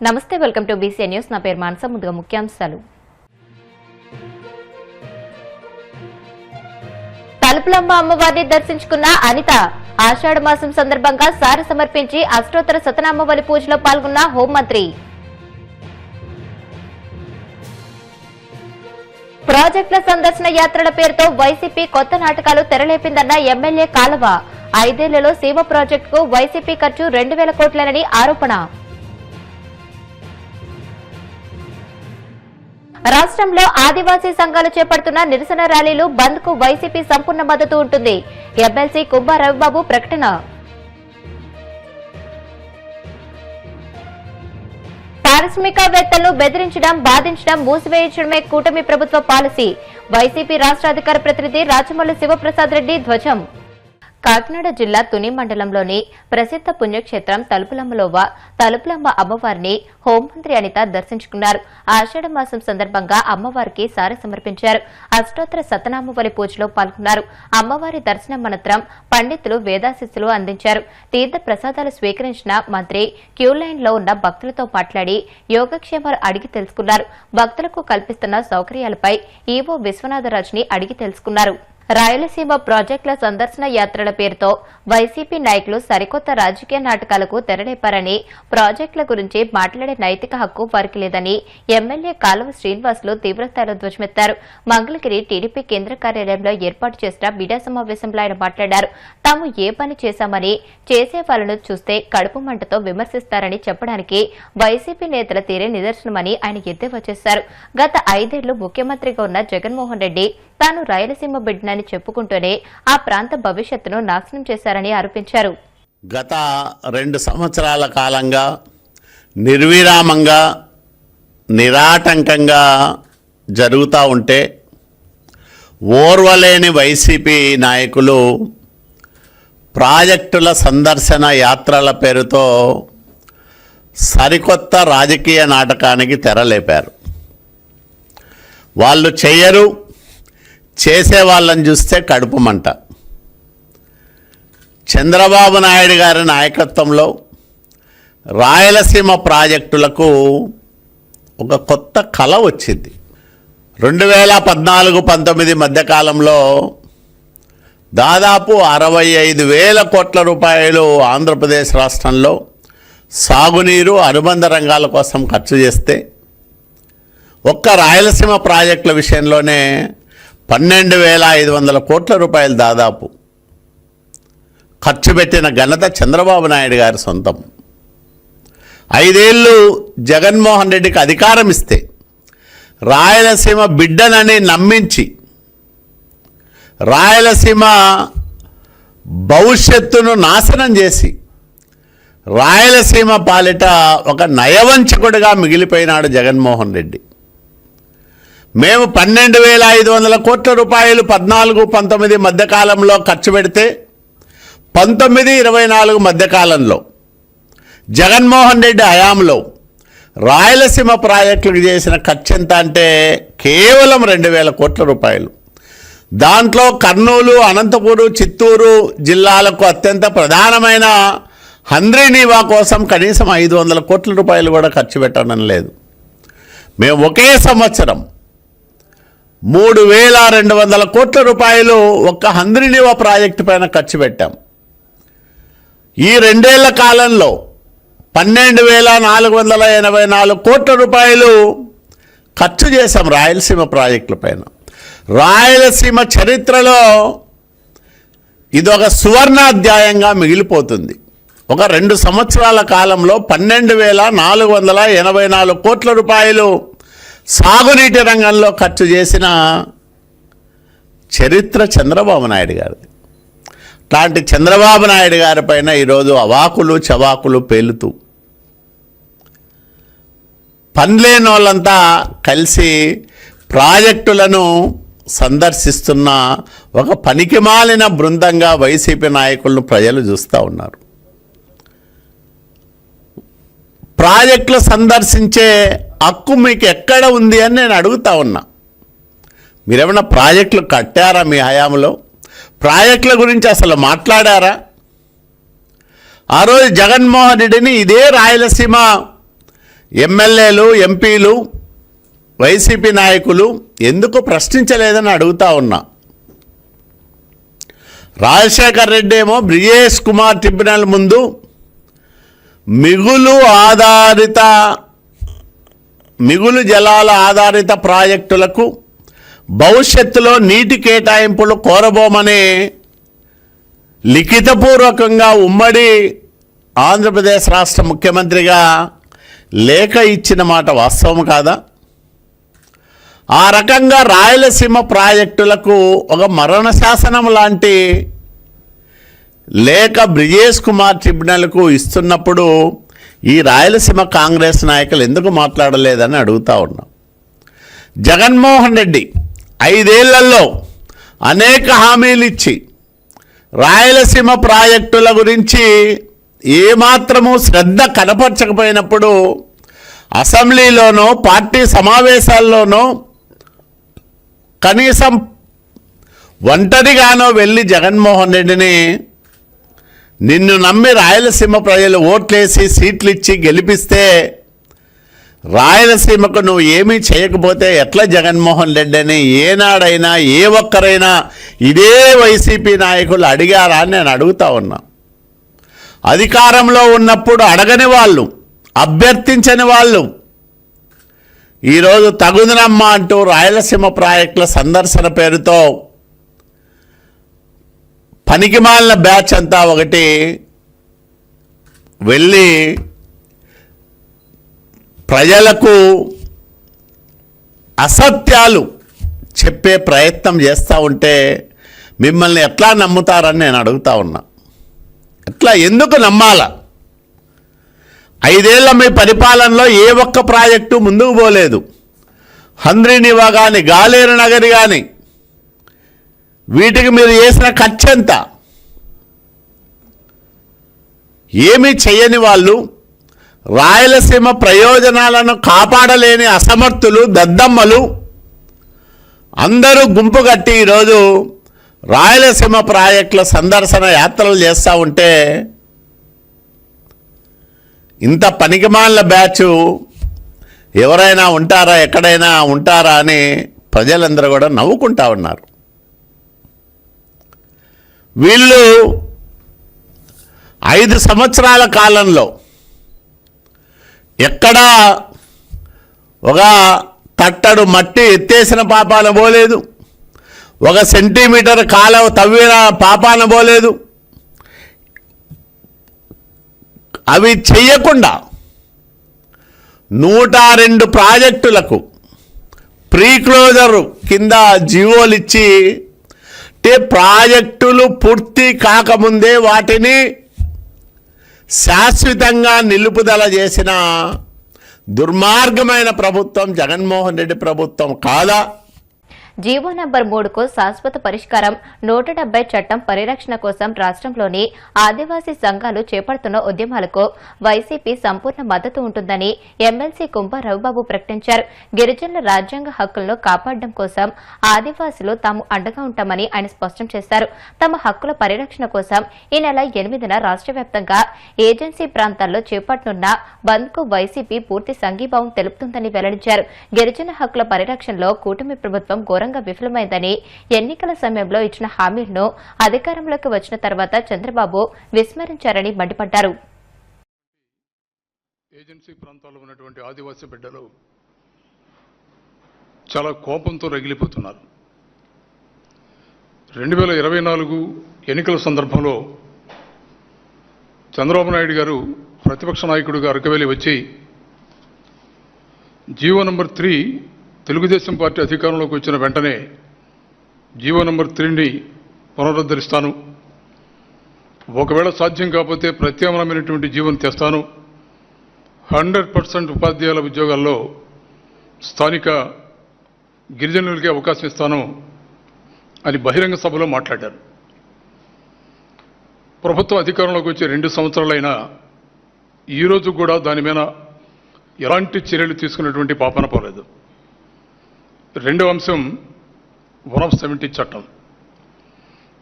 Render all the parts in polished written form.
నమస్తే, welcome to BC news. నా పేరు మానస. ముందుగా ముఖ్యాంశాలు. తలుపులమ్మ అమ్మవారిని దర్శించుకున్న అనిత. ఆషాఢ మాసం సందర్భంగా సారి సమర్పించి అష్టోత్తర శతనామవళి పూజలో పాల్గొన్న హోంమంత్రి. ప్రాజెక్టుల సందర్శన యాత్రల పేరుతో వైసీపీ కొత్త నాటకాలు తెరలేపిందన్న ఎమ్మెల్యే కాలవ. 5 ఏళ్లలో సీమ ప్రాజెక్టుకు వైసీపీ ఖర్చు 2,000 కోట్లేనని ఆరోపణ. రాష్ట్రంలో ఆదివాసీ సంఘాలు చేపడుతున్న నిరసన ర్యాలీలు బంద్ కు వైసీపీ సంపూర్ణ మద్దతు ఉంటుంది. ఎమ్మెల్సీ కుంభా రవిబాబు ప్రకటన. పారిశ్రామికవేత్తలను బెదిరించడం, బాధించడం, మూసివేయించడమే కూటమి ప్రభుత్వ పాలసీ. వైసీపీ రాష్ట్ర అధికార ప్రతినిధి రాచమల్లు శివప్రసాద్ రెడ్డి ధ్వజం. కాకినాడ జిల్లా తుని మండలంలోని ప్రసిద్ధ పుణ్యక్షేత్రం తలుపులమ్మ అమ్మవారిని హోంమంత్రి అనిత దర్శించుకున్నారు. ఆషాఢ మాసం సందర్భంగా అమ్మవారికి సారె సమర్పించారు. అష్టోత్తర శతనామవళి పూజలో పాల్గొన్నారు. అమ్మవారి దర్శనం అనంతరం పండితులు వేదాశిస్సులు అందించారు. తీర్థ ప్రసాదాలు స్వీకరించిన మంత్రి క్యూ లైన్ లో ఉన్న భక్తులతో మాట్లాడి యోగక్షేమాలు అడిగి తెలుసుకున్నారు. భక్తులకు కల్పిస్తున్న సౌకర్యాలపై ఈవో విశ్వనాథరాజుని అడిగి తెలుసుకున్నారు. రాయలసీమ ప్రాజెక్టుల సందర్శన యాత్రల పేరుతో వైసీపీ నాయకులు సరికొత్త రాజకీయ నాటకాలకు తెరలేపారని, ప్రాజెక్టుల గురించి మాట్లాడే నైతిక హక్కు వారికి లేదని ఎమ్మెల్యే కాలువ శ్రీనివాసులు తీవ్రస్థాయిలో ధ్వజమెత్తారు. మంగళగిరి టీడీపీ కేంద్ర కార్యాలయంలో ఏర్పాటు చేసిన మీడియా సమావేశంలో ఆయన మాట్లాడారు. తాము ఏ పని చేశామని, చేసే వాళ్లను చూస్తే కడుపు మంటతో విమర్శిస్తారని చెప్పడానికి వైసీపీ నేతల తీరే నిదర్శనమని ఆయన ఎద్దేవా చేశారు. గత 5 ఏళ్లు ముఖ్యమంత్రిగా ఉన్న జగన్మోహన్ రెడ్డి తాను రాయలసీమ బిడ్డనని చెప్పుకుంటూనే ఆ ప్రాంత భవిష్యత్తును నాశనం చేశారని ఆరోపించారు. గత 2 సంవత్సరాల కాలంగా నిర్విరామంగా నిరాటంకంగా జరుగుతూ ఉంటే ఓర్వలేని వైసీపీ నాయకులు ప్రాజెక్టుల సందర్శన యాత్రల పేరుతో సరికొత్త రాజకీయ నాటకానికి తెరలేపారు. వాళ్ళు చెయ్యరు, చేసే వాళ్ళని చూస్తే కడుపు మంట. చంద్రబాబు నాయుడు గారి నాయకత్వంలో రాయలసీమ ప్రాజెక్టులకు ఒక కొత్త కళ వచ్చింది. 2014-19 మధ్యకాలంలో దాదాపు 65,000 కోట్ల రూపాయలు ఆంధ్రప్రదేశ్ రాష్ట్రంలో సాగునీరు, అనుబంధ రంగాల కోసం ఖర్చు చేస్తే ఒక్క రాయలసీమ ప్రాజెక్టుల విషయంలోనే 12,500 కోట్ల రూపాయలు దాదాపు ఖర్చు పెట్టిన ఘనత చంద్రబాబు నాయుడు గారి సొంతం. 5 ఏళ్ళు జగన్మోహన్ రెడ్డికి అధికారం ఇస్తే రాయలసీమ బిడ్డనని నమ్మించి రాయలసీమ భవిష్యత్తును నాశనం చేసి రాయలసీమ పాలిట ఒక నయవంచకుడిగా మిగిలిపోయినాడు జగన్మోహన్ రెడ్డి. మేము 12,500 కోట్ల రూపాయలు 14-19 మధ్యకాలంలో ఖర్చు పెడితే 19-24 మధ్యకాలంలో జగన్మోహన్ రెడ్డి హయాంలో రాయలసీమ ప్రాజెక్టులకు చేసిన ఖర్చు ఎంత అంటే కేవలం 2,000 కోట్ల రూపాయలు. దాంట్లో కర్నూలు, అనంతపురం, చిత్తూరు జిల్లాలకు అత్యంత ప్రధానమైన హంద్రీనీవా కోసం కనీసం 500 కోట్ల రూపాయలు కూడా ఖర్చు పెట్టడం లేదు. మేము ఒకే సంవత్సరం 3,200 కోట్ల రూపాయలు ఒక్క హంద్రీనీవా ప్రాజెక్టు పైన ఖర్చు పెట్టాం. ఈ 2 ఏళ్ల కాలంలో 12,484 కోట్ల రూపాయలు ఖర్చు చేశాం రాయలసీమ ప్రాజెక్టుల పైన. రాయలసీమ చరిత్రలో ఇదొక సువర్ణాధ్యాయంగా మిగిలిపోతుంది. ఒక 2 సంవత్సరాల కాలంలో 12,484 కోట్ల రూపాయలు సాగునీటి రంగంలో ఖర్చు చేసిన చరిత్ర చంద్రబాబు నాయుడు గారిది. అలాంటి చంద్రబాబు నాయుడు గారి పైన ఈరోజు అవాకులు చవాకులు పేలుతూ పనిలేని వాళ్ళంతా కలిసి ప్రాజెక్టులను సందర్శిస్తున్న ఒక పనికిమాలిన బృందంగా వైసీపీ నాయకులను ప్రజలు చూస్తూ ఉన్నారు. ప్రాజెక్టులు సందర్శించే హక్కు మీకు ఎక్కడ ఉంది అని నేను అడుగుతా ఉన్నా. మీరేమైనా ప్రాజెక్టులు కట్టారా మీ హయాంలో? ప్రాజెక్టుల గురించి అసలు మాట్లాడారా? ఆ రోజు జగన్మోహన్ రెడ్డిని ఇదే రాయలసీమ ఎమ్మెల్యేలు, ఎంపీలు, వైసీపీ నాయకులు ఎందుకు ప్రశ్నించలేదని అడుగుతా ఉన్నా. రాజశేఖర్ రెడ్డి ఏమో బ్రిజేష్ కుమార్ ట్రిబ్యునల్ ముందు మిగులు జలాల ఆధారిత ప్రాజెక్టులకు భవిష్యత్తులో నీటి కేటాయింపులు కోరబోమని లిఖితపూర్వకంగా ఉమ్మడి ఆంధ్రప్రదేశ్ రాష్ట్ర ముఖ్యమంత్రిగా లేఖ ఇచ్చిన మాట వాస్తవం కాదా? ఆ రకంగా రాయలసీమ ప్రాజెక్టులకు ఒక మరణ శాసనం లాంటి లేఖ బ్రిజేష్ కుమార్ ట్రిబ్యునల్కు ఇస్తున్నప్పుడు ఈ రాయలసీమ కాంగ్రెస్ నాయకులు ఎందుకు మాట్లాడలేదని అడుగుతా ఉన్నాం. జగన్మోహన్ రెడ్డి 5 ఏళ్లలో అనేక హామీలు ఇచ్చి రాయలసీమ ప్రాజెక్టుల గురించి ఏమాత్రము శ్రద్ధ కనపరచకపోయినప్పుడు అసెంబ్లీలోనో పార్టీ సమావేశాల్లోనో కనీసం ఒంటరిగానో వెళ్ళి జగన్మోహన్ రెడ్డిని నిన్ను నమ్మి రాయలసీమ ప్రజలు ఓట్లేసి సీట్లు ఇచ్చి గెలిపిస్తే రాయలసీమకు నువ్వు ఏమీ చేయకపోతే ఎట్లా జగన్మోహన్ రెడ్డి అని ఏనాడైనా ఏ ఒక్కరైనా ఇదే వైసీపీ నాయకులు అడిగారా అని నేను అడుగుతా ఉన్నా. అధికారంలో ఉన్నప్పుడు అడగని వాళ్ళు, అభ్యర్థించని వాళ్ళు ఈరోజు తగుదనమ్మా అంటూ రాయలసీమ ప్రాజెక్టుల సందర్శన పేరుతో పనికిమాలిన బ్యాచ్ అంతా ఒకటి వెళ్ళి ప్రజలకు అసత్యాలు చెప్పే ప్రయత్నం చేస్తూ ఉంటే మిమ్మల్ని ఎట్లా నమ్ముతారని నేను అడుగుతా ఉన్నా. ఎట్లా, ఎందుకు నమ్మాలా? 5 ఏళ్ల మీ పరిపాలనలో ఏ ఒక్క ప్రాజెక్టు ముందుకు పోలేదు. హంద్రీనివా కానీ, గాలేరు నగరి కానీ, వీటికి మీరు చేసిన ఖర్చు ఎంత? ఏమీ చేయని వాళ్ళు, రాయలసీమ ప్రయోజనాలను కాపాడలేని అసమర్థులు, దద్దమ్మలు అందరూ గుంపు కట్టి ఈరోజు రాయలసీమ ప్రాజెక్టుల సందర్శన యాత్రలు చేస్తూ ఉంటే ఇంత పనికిమాలిన బ్యాచ్ ఎవరైనా ఉంటారా, ఎక్కడైనా ఉంటారా అని ప్రజలందరూ కూడా నవ్వుకుంటా ఉన్నారు. వీళ్ళు 5 సంవత్సరాల కాలంలో ఎక్కడా ఒక తట్టడు మట్టి ఎత్తేసిన పాపాన పోలేదు, 1 సెంటీమీటర్ కాలువ తవ్విన పాపాన పోలేదు. అవి చెయ్యకుండా 102 ప్రాజెక్టులకు ప్రీ క్లోజర్ కింద జీవోలు ఇచ్చి ప్రాజెక్టులు పూర్తి కాకముందే వాటిని శాశ్వతంగా నిలుపుదల చేసిన దుర్మార్గమైన ప్రభుత్వం జగన్మోహన్ రెడ్డి ప్రభుత్వం కాదా? జీవో నంబర్ 3కు శాశ్వత పరిష్కారం 170 చట్టం పరిరక్షణ కోసం రాష్ట్రంలోని ఆదివాసీ సంఘాలు చేపడుతున్న ఉద్యమాలకు వైసీపీ సంపూర్ణ మద్దతు ఉంటుందని ఎమ్మెల్సీ కుంభ రవిబాబు ప్రకటించారు. గిరిజనుల రాజ్యాంగ హక్కులను కాపాడడం కోసం ఆదివాసీలు తాము అండగా ఉంటామని ఆయన స్పష్టం చేశారు. తమ హక్కుల పరిరక్షణ కోసం ఈ నెల 8న రాష్ట్ర వ్యాప్తంగా ఏజెన్సీ ప్రాంతాల్లో చేపట్టనున్న బంద్కు వైసీపీ పూర్తి సంఘీభావం తెలుపుతుందని వెల్లడించారు. గిరిజన హక్కుల పరిరక్షణలో కూటమి ప్రభుత్వం ఘోరంగా విఫలమైందని, ఎన్నికల సమయంలో ఇచ్చిన హామీలను అధికారంలోకి వచ్చిన తర్వాత చంద్రబాబు విస్మరించారని మండిపడ్డారు. ఏజెన్సీ ప్రాంతాల్లో ఉన్నటువంటి ఆదివాసీ బిడ్డలు చాలా కోపంతో రగిలిపోతున్నారు. 2024 ఎన్నికల సందర్భంలో చంద్రబాబు నాయుడు గారు ప్రతిపక్ష నాయకుడిగా అరకవేలి వచ్చి జీవో నంబర్ 3 తెలుగుదేశం పార్టీ అధికారంలోకి వచ్చిన వెంటనే జీవో నంబర్ 3ని పునరుద్ధరిస్తాను, ఒకవేళ సాధ్యం కాకపోతే ప్రత్యామ్నాయమైనటువంటి జీవోను తెస్తాను, 100% ఉపాధ్యాయుల ఉద్యోగాల్లో స్థానిక గిరిజనులకే అవకాశం ఇస్తాను అని బహిరంగ సభలో మాట్లాడారు. ప్రభుత్వం అధికారంలోకి వచ్చి 2 సంవత్సరాలైనా ఈరోజు కూడా దాని మీద ఎలాంటి చర్యలు తీసుకున్నటువంటి పాపన పోలేదు. రెండవ అంశం 170 చట్టం.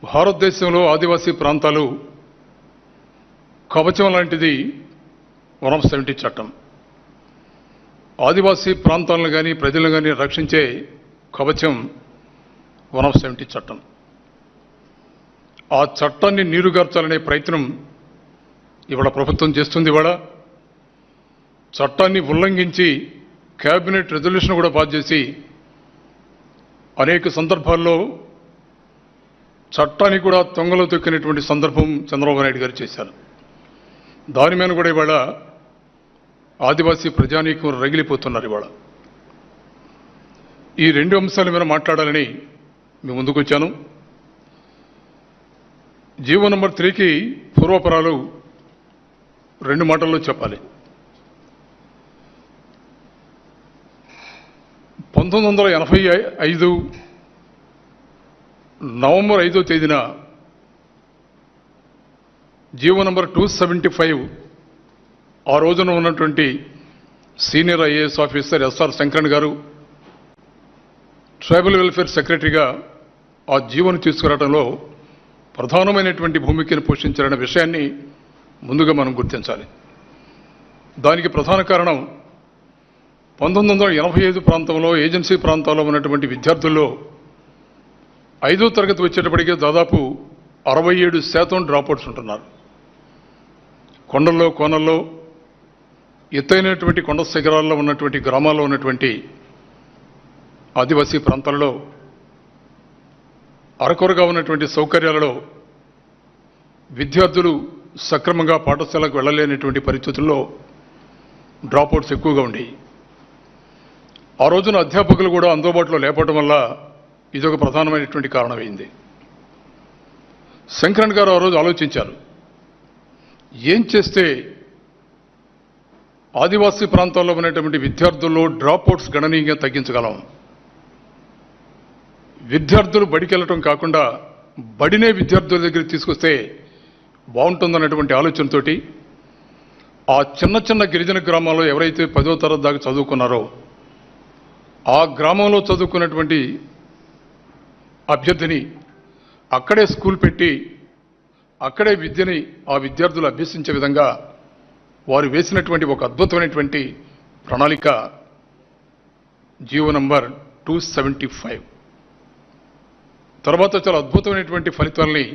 భారతదేశంలో ఆదివాసీ ప్రాంతాలు కవచం లాంటిది 170 చట్టం. ఆదివాసీ ప్రాంతాలను కానీ ప్రజలను కానీ రక్షించే కవచం 170 చట్టం. ఆ చట్టాన్ని నీరుగార్చాలనే ప్రయత్నం ఇవాళ ప్రభుత్వం చేస్తుంది. ఇవాళ చట్టాన్ని ఉల్లంఘించి కేబినెట్ రెజల్యూషన్ కూడా పాస్ చేసి అనేక సందర్భాల్లో చట్టాన్ని కూడా తొంగలో తొక్కినటువంటి సందర్భం చంద్రబాబు నాయుడు గారు చేశారు. దాని మీద కూడా ఇవాళ ఆదివాసీ ప్రజానీకం రగిలిపోతున్నారు. ఇవాళ ఈ రెండు అంశాల మీద మాట్లాడాలని మీ ముందుకు వచ్చాను. జీవో నంబర్ 3కి పూర్వపరాలు 2 మాటల్లో చెప్పాలి. 1985 నవంబర్ 5వ తేదీన జీవో నంబర్ 275 ఆ రోజున ఉన్నటువంటి senior IAS officer S R Sankaran గారు ట్రైబల్ వెల్ఫేర్ సెక్రటరీగా ఆ జీవోను తీసుకురావడంలో ప్రధానమైనటువంటి భూమికను పోషించారనే విషయాన్ని ముందుగా మనం గుర్తించాలి. దానికి ప్రధాన కారణం 1985 ప్రాంతంలో ఏజెన్సీ ప్రాంతాల్లో ఉన్నటువంటి విద్యార్థుల్లో 5వ తరగతి వచ్చేటప్పటికే దాదాపు 67% డ్రాప్అవుట్స్ ఉంటున్నారు. కొండల్లో కోనల్లో ఎత్తైనటువంటి కొండ శిఖరాల్లో ఉన్నటువంటి గ్రామాల్లో ఉన్నటువంటి ఆదివాసీ ప్రాంతాలలో అరకొరగా ఉన్నటువంటి సౌకర్యాలలో విద్యార్థులు సక్రమంగా పాఠశాలకు వెళ్ళలేనటువంటి పరిస్థితుల్లో డ్రాప్అవుట్స్ ఎక్కువగా ఉండేవి. ఆ రోజున అధ్యాపకులు కూడా అందుబాటులో లేకపోవడం వల్ల ఇదొక ప్రధానమైనటువంటి కారణమైంది. శంకరన్ గారు ఆ రోజు ఆలోచించారు, ఏం చేస్తే ఆదివాసీ ప్రాంతాల్లో ఉన్నటువంటి విద్యార్థుల్లో డ్రాప్అవుట్స్ గణనీయంగా తగ్గించగలం, విద్యార్థులు బడికి వెళ్ళటం కాకుండా బడినే విద్యార్థుల దగ్గర తీసుకొస్తే బాగుంటుందన్నటువంటి ఆలోచనతోటి ఆ చిన్న చిన్న గిరిజన గ్రామాల్లో ఎవరైతే 10వ తరగతి దాకా చదువుకున్నారో ఆ గ్రామంలో చదువుకున్నటువంటి అభ్యర్థిని అక్కడే స్కూల్ పెట్టి అక్కడే విద్యని ఆ విద్యార్థులు అభ్యసించే విధంగా వారు వేసినటువంటి ఒక అద్భుతమైనటువంటి ప్రణాళిక జీవో నంబర్ 275. తర్వాత చాలా అద్భుతమైనటువంటి ఫలితాలని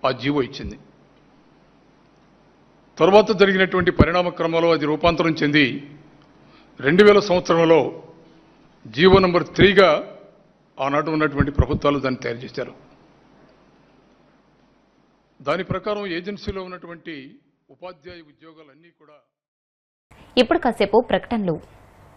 ఆ జీవో ఇచ్చింది. తర్వాత జరిగినటువంటి పరిణామ క్రమంలో అది రూపాంతరం చెంది 2000 సంవత్సరంలో జీవో నంబర్ 3గా ఆనాడు ఉన్నటువంటి ప్రభుత్వాలు దాన్ని తయారు చేశారు. దాని ప్రకారం ఏజెన్సీలో ఉన్నటువంటి ఉపాధ్యాయ ఉద్యోగాలన్నీ కూడా ఇప్పుడు కాసేపు ప్రకటనలు.